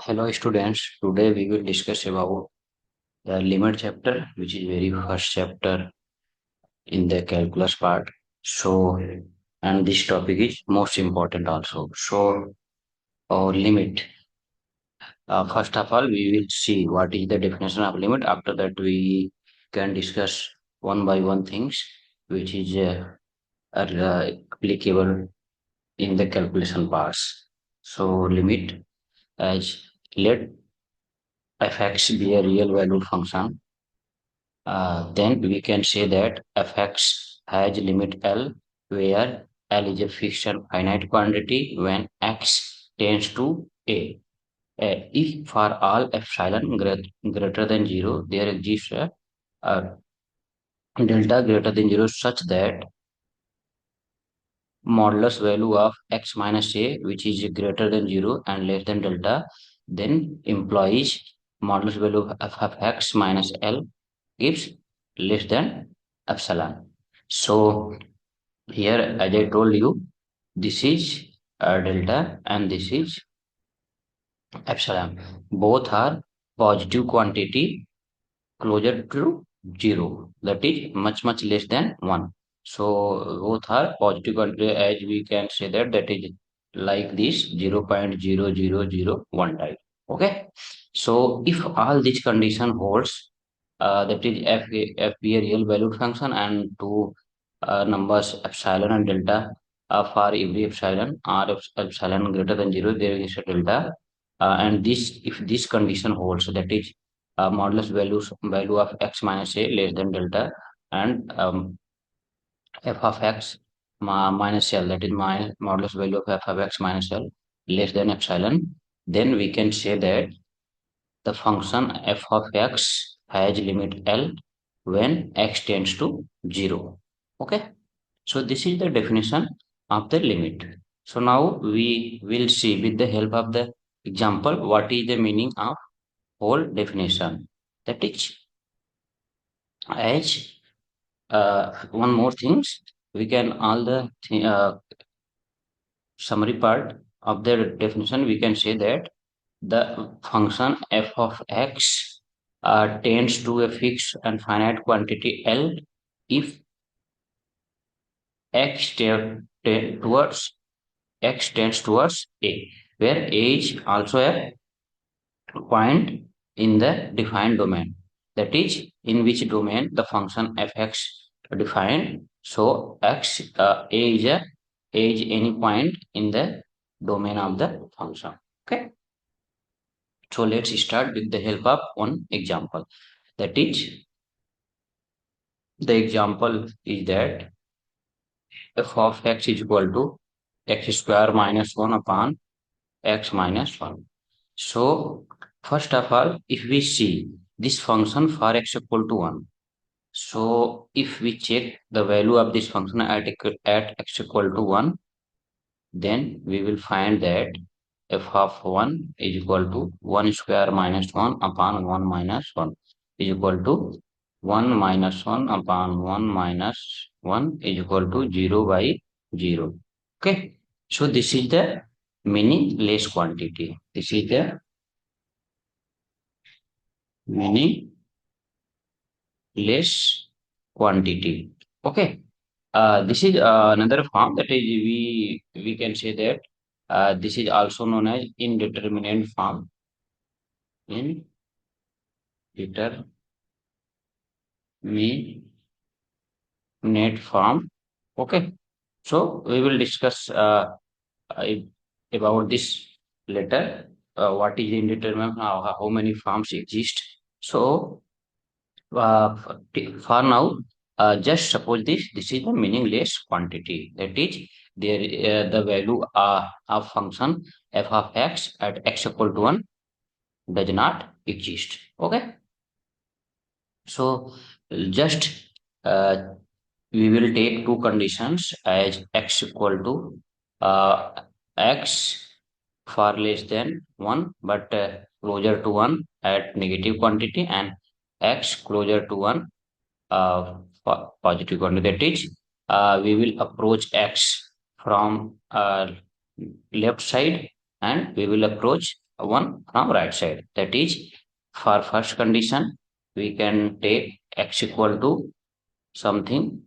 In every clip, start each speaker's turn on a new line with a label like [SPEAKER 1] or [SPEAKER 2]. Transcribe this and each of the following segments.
[SPEAKER 1] Hello students, today we will discuss about the limit chapter, which is very first chapter in the calculus part. So, and this topic is most important also. So, our limit. First of all, we will see what is the definition of limit. After that, we can discuss one by one things which is applicable in the calculation parts. So, limit as let fx be a real valued function. Then we can say that fx has limit L, where L is a fixed and finite quantity when x tends to A. If for all epsilon greater than 0, there exists a delta greater than 0 such that modulus value of x minus A, which is greater than 0 and less than delta, then implies modulus value of f of x minus L gives less than epsilon. So here, as I told you, this is delta and this is epsilon. Both are positive quantity closer to 0, that is much less than 1. So both are positive quantity, as we can say that is like this 0.0001 type. Okay, so if all these condition holds, that is f be a real valued function and two numbers epsilon and delta, for every epsilon or epsilon greater than 0 there is a delta, and this if this condition holds, that is modulus value of x minus A less than delta, and f of x minus L, that is my modulus value of f of x minus L less than epsilon, then we can say that the function f of x has limit L when x tends to 0. Okay, so this is the definition of the limit. So now we will see with the help of the example what is the meaning of whole definition. That is, as one more things, we can all the summary part of the definition, we can say that the function f of x tends to a fixed and finite quantity L if towards x tends towards A, where A is also a point in the defined domain. That is, in which domain the function fx defined. So x A is any point in the domain of the function. Okay. So let's start with the help of one example. That is, the example is that f of x is equal to x square minus 1 upon x minus 1. So first of all, if we see this function for x equal to 1, so if we check the value of this function at x equal to 1, then we will find that f of 1 is equal to 1 square minus 1 upon 1 minus 1 is equal to 1 minus 1 upon 1 minus 1 is equal to 0 by 0. Okay, so this is the meaningless quantity. This is the meaningless quantity. Okay, this is another form, that is we can say that this is also known as indeterminate form. Indeterminate form. Okay, so we will discuss about this later. What is indeterminate? How many forms exist? So for now, just suppose this is the meaningless quantity. That is, there the value of function f of x at x equal to 1 does not exist. Okay, so just uh, we will take two conditions as x equal to x far less than 1 but closer to 1 at negative quantity, and x closer to 1 positive quantity. That is, we will approach x from left side and we will approach one from right side. That is, for first condition, we can take x equal to something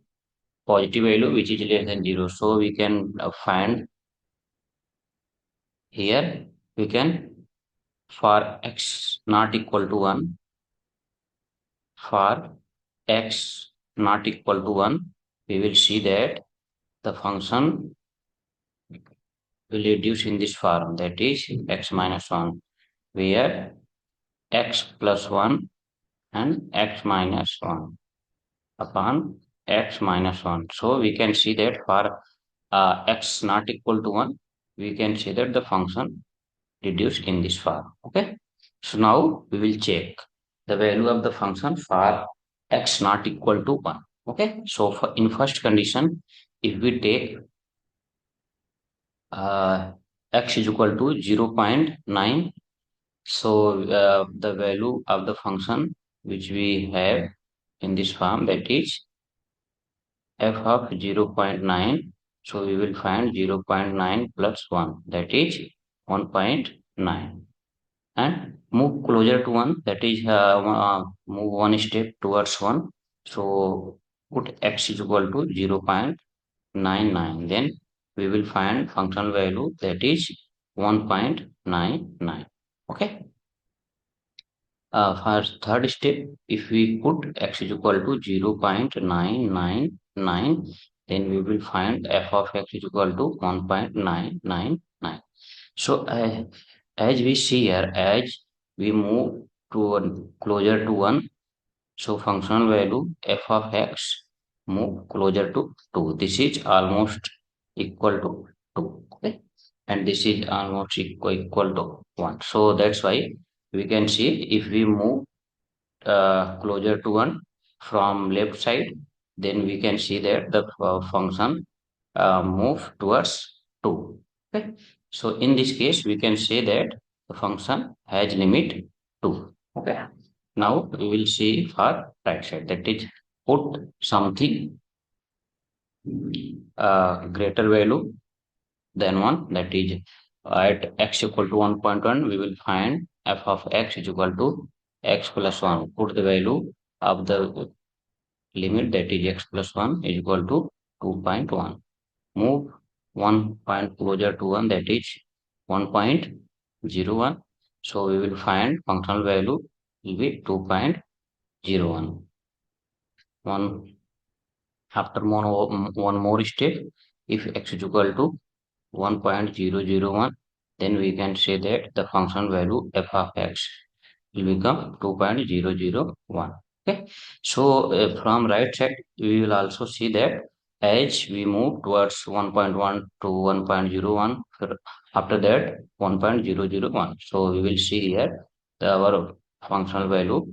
[SPEAKER 1] positive value which is less than 0. So we can find here, we can, for x not equal to 1, for x not equal to 1, we will see that the function will reduce in this form, that is x minus 1, where x plus 1 and x minus 1 upon x minus 1. So we can see that for x not equal to 1, we can see that the function reduced in this form. Okay. So now we will check the value of the function for x not equal to 1. Okay. So for in first condition, if we take x is equal to 0.9, so the value of the function which we have in this form, that is f of 0.9. So we will find 0.9 plus 1, that is 1.9, and move closer to 1, that is move one step towards 1. So put x is equal to 0.99, then we will find function value, that is 1.99. Okay. For third step, if we put x is equal to 0.999, then we will find f of x is equal to 1.999. So as we see here, as we move to closer to 1, so functional value f of x move closer to 2. This is almost equal to 2. Okay? And this is almost equal to 1. So that's why we can see, if we move closer to 1 from left side, then we can see that the function move towards 2. Okay. So in this case, we can say that the function has limit 2. Okay. Now we will see for right side, that is put something greater value than 1, that is at x equal to 1.1, we will find f of x is equal to x plus 1. Put the value of the limit, that is x plus 1 is equal to 2.1. Move 1 point closer to 1, that is 1.01. So we will find functional value will be 2.01. After one more step, if x is equal to 1.001, then we can say that the function value f of x will become 2.001. Okay. So from right side, we will also see that as we move towards 1.1 to 1.01, after that 1.001. So we will see here our functional value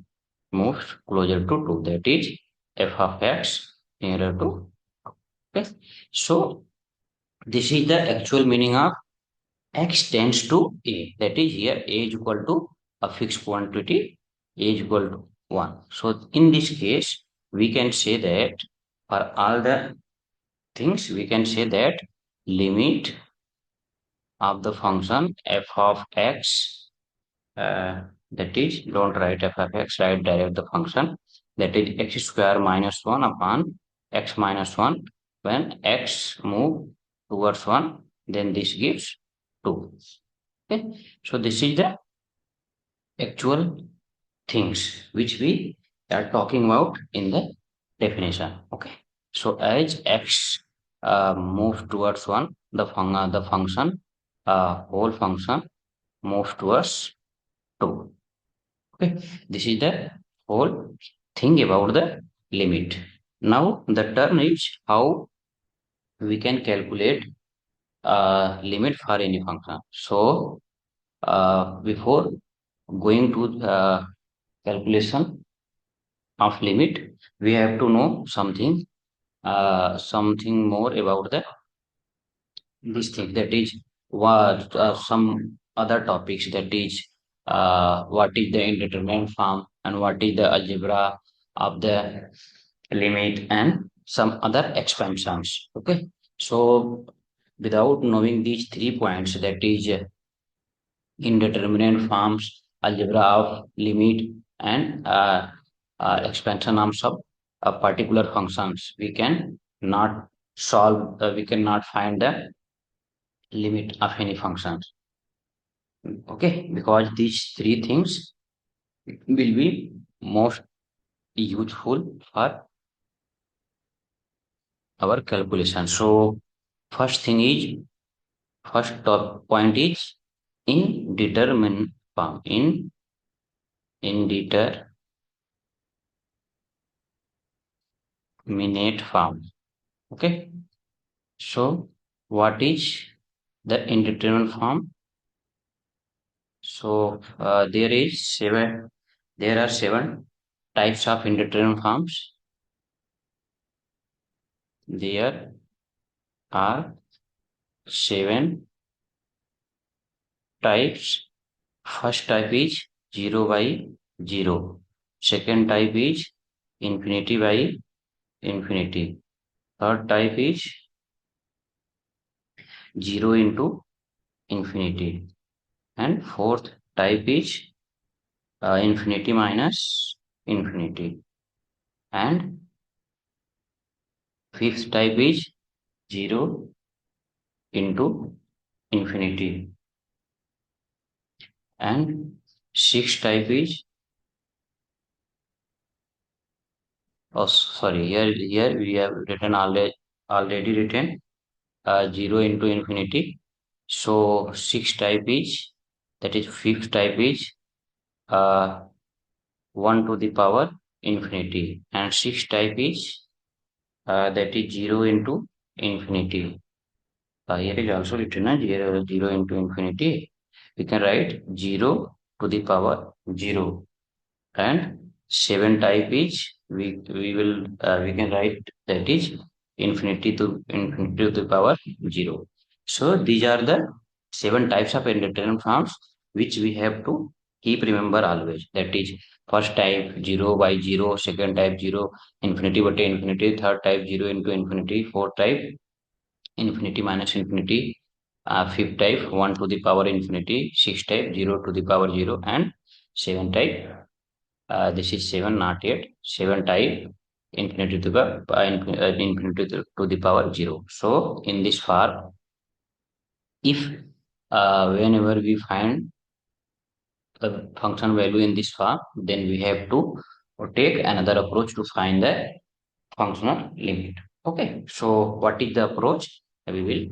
[SPEAKER 1] moves closer to 2, that is f of x nearer to 2. Okay. So this is the actual meaning of x tends to a, that is here a is equal to a fixed quantity, a is equal to 1. So in this case, we can say that for all the things, we can say that limit of the function f of x, that is, don't write f of x, write direct the function, that is x square minus 1 upon x minus 1. When x move towards 1, then this gives 2. Okay. So this is the actual things which we are talking about in the definition. Okay. So as x moves towards 1, the function whole function moves towards 2. Okay. This is the whole thing about the limit. Now the term is how we can calculate limit for any function. So before going to calculation of limit, we have to know something more about the this thing, that is what some other topics, that is what is the indeterminate form and what is the algebra of the limit and some other expansions. Okay. So without knowing these 3 points, that is indeterminate forms, algebra of limit, and expansion arms of particular functions. We can not solve, we cannot find the limit of any functions. Okay, because these three things will be most useful for our calculation. So first thing is, first top point is indeterminate form. Indeterminate form. Okay. So what is the indeterminate form? So there are seven types of indeterminate forms. There are seven types. First type is 0 by 0. Second type is infinity by infinity. Third type is 0 into infinity. And fourth type is infinity minus infinity. And fifth type is 0 into infinity. And sixth type is, oh sorry, here we have written already written 0 into infinity. So sixth type is, that is fifth type is 1 to the power infinity, and sixth type is that is 0 into infinity. Here is also written as 0 into infinity. We can write 0 to the power 0. And 7 type is, we can write that is infinity to the power 0. So these are the 7 types of indeterminate forms which we have to keep remember always. That is first type 0 by 0, second type 0 infinity by infinity, third type 0 into infinity, fourth type infinity minus infinity, fifth type 1 to the power infinity, sixth type 0 to the power 0, and seventh type, this is 7, not yet, 7 type infinity to the infinity to the power 0. So in this form, if whenever we find the function value in this form, then we have to take another approach to find the functional limit. Okay, so what is the approach? We will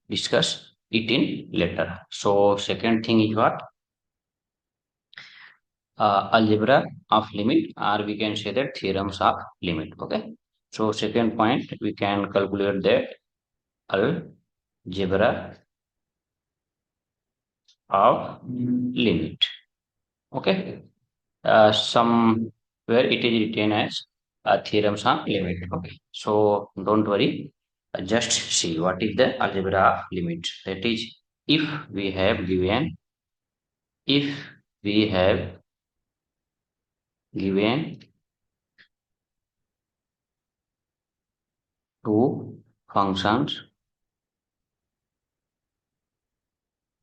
[SPEAKER 1] discuss it in later. So second thing is what? Algebra of limit, or we can say that theorems of limit. Okay, so second point, we can calculate that algebra of limit. Okay, somewhere it is written as theorems of limit. Okay, so don't worry, just see what is the algebra of limit. That is, if we have given, if we have given two functions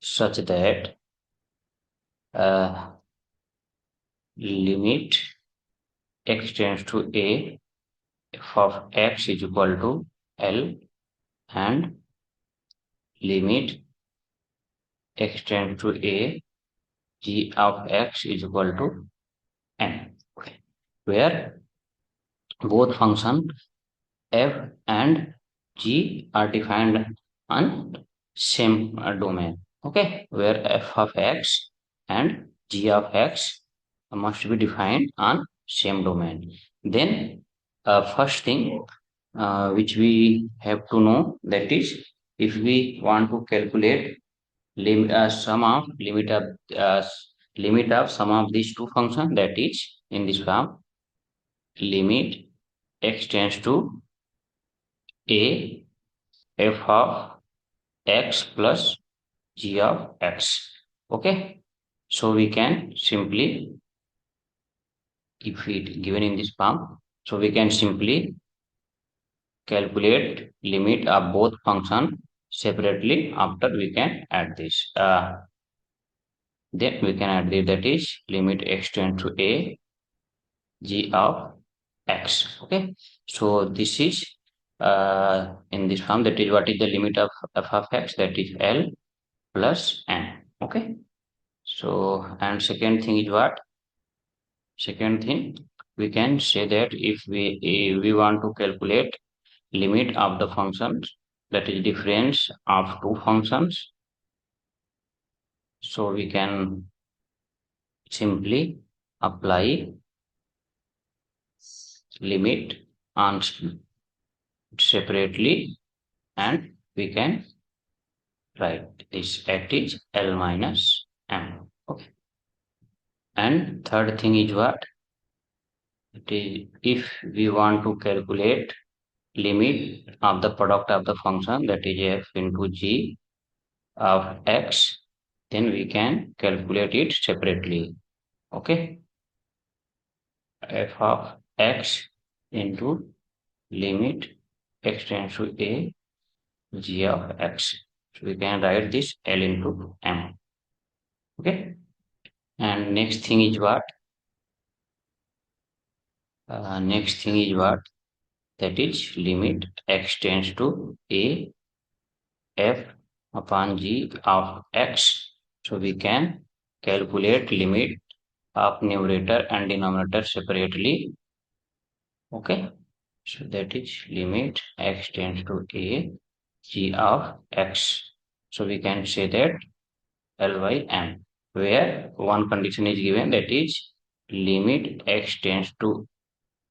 [SPEAKER 1] such that limit x tends to a, f of x is equal to L, and limit x tends to a, g of x is equal to n. Okay. Where both function f and g are defined on same domain. Okay, where f of x and g of x must be defined on same domain. Then first thing which we have to know, that is, if we want to calculate sum of limit of sum of these two functions, that is in this form, limit x tends to a, f of x plus g of x. Okay, so we can simply, if it given in this form, so we can simply calculate limit of both function separately after we can add this. then we can add this, that is limit x tends to a g of x. Okay, so this is in this form, that is what is the limit of f of x, that is L plus n. Okay, so and second thing is what? Second thing, we can say that if we want to calculate limit of the functions, that is difference of two functions, so we can simply apply limit on separately, and we can write this at is L minus m. Okay, and third thing is what? It is if we want to calculate limit of the product of the function, that is f into g of x, then we can calculate it separately. Okay, f of x into limit x tends to a g of x. So we can write this L into m. Okay, and next thing is what? Next thing is what? That is limit x tends to a f upon g of x. So we can calculate limit of numerator and denominator separately. Okay, so that is limit x tends to a g of x. So we can say that L by m, where one condition is given, that is limit x tends to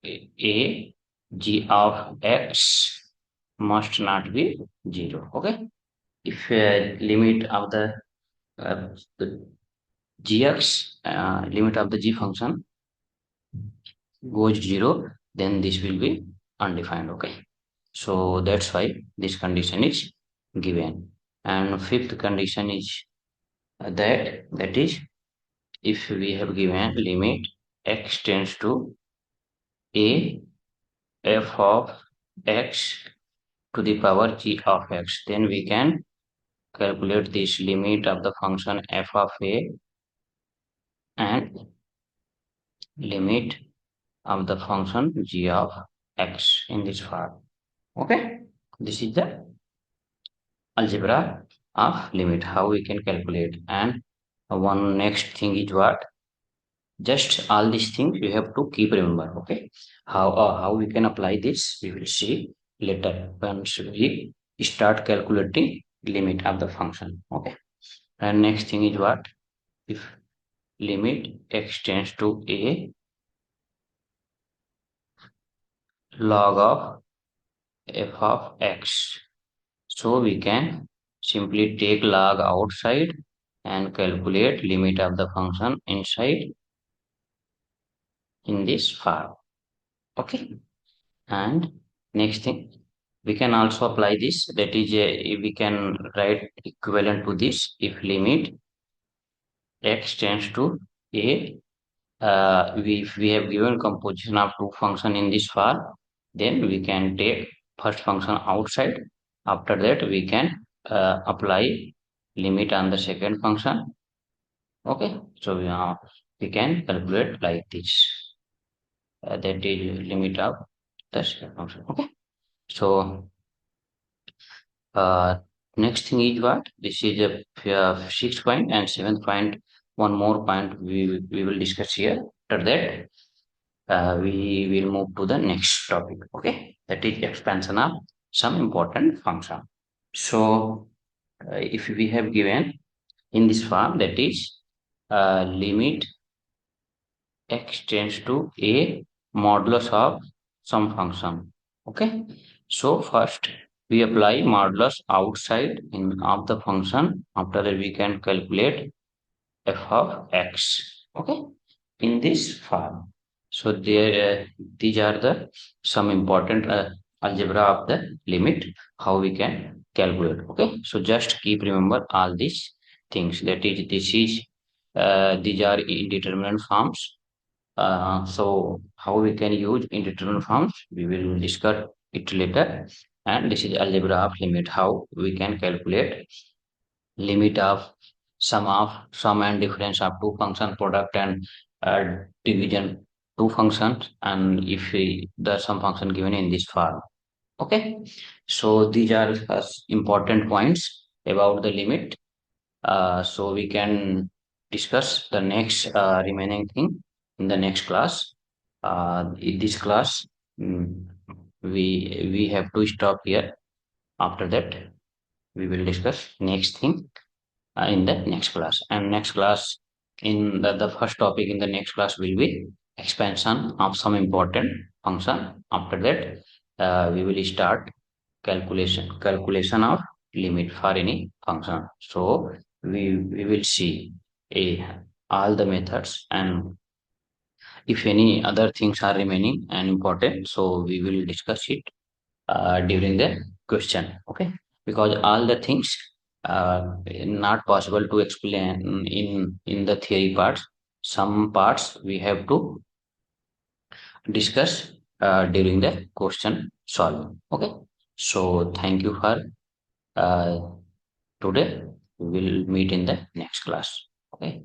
[SPEAKER 1] a g of x must not be 0. Okay, if limit of the gx limit of the g function goes 0, then this will be undefined. Okay, so that's why this condition is given. And fifth condition is that is if we have given limit x tends to a f of x to the power g of x, then we can calculate this limit of the function f of a and limit of the function g of x in this form. Okay, this is the algebra of limit, how we can calculate. And one next thing is what? Just all these things you have to keep remember. Okay, how we can apply this, we will see later once we start calculating limit of the function. Okay, and next thing is what? If limit x tends to a log of f of x, so we can simply take log outside and calculate limit of the function inside in this form. Okay, and next thing, we can also apply this, that is we can write equivalent to this. If limit x tends to a if we have given composition of two function in this form, then we can take first function outside. After that, we can apply limit on the second function. Okay, so we can calculate like this. That is limit of the second function. Okay, so next thing is what? This is a sixth point, and seventh point. One more point we will discuss here. After that, we will move to the next topic. Okay, that is expansion of some important function. So if we have given in this form, that is limit x tends to a modulus of some function. Okay, so first we apply modulus outside in of the function. After that, we can calculate f of x. Okay, in this form. So there, these are the some important algebra of the limit, how we can calculate. Okay, so just keep remember all these things. That is, this is these are indeterminate forms. So how we can use indeterminate forms, we will discuss it later. And this is algebra of limit, how we can calculate limit of sum and difference of two function product and division two functions, and if the sum function given in this form. Okay, so these are important points about the limit. So we can discuss the next remaining thing in the next class. In this class, mm, we have to stop here. After that, we will discuss next thing in the next class. And next class, in the first topic in the next class will be expansion of some important function. After that, we will start calculation of limit for any function. So we will see a all the methods, and if any other things are remaining and important, so we will discuss it during the question. Okay, because all the things not possible to explain in the theory parts. Some parts we have to discuss during the question solving. Okay, so thank you for uh, today. We will meet in the next class. Okay.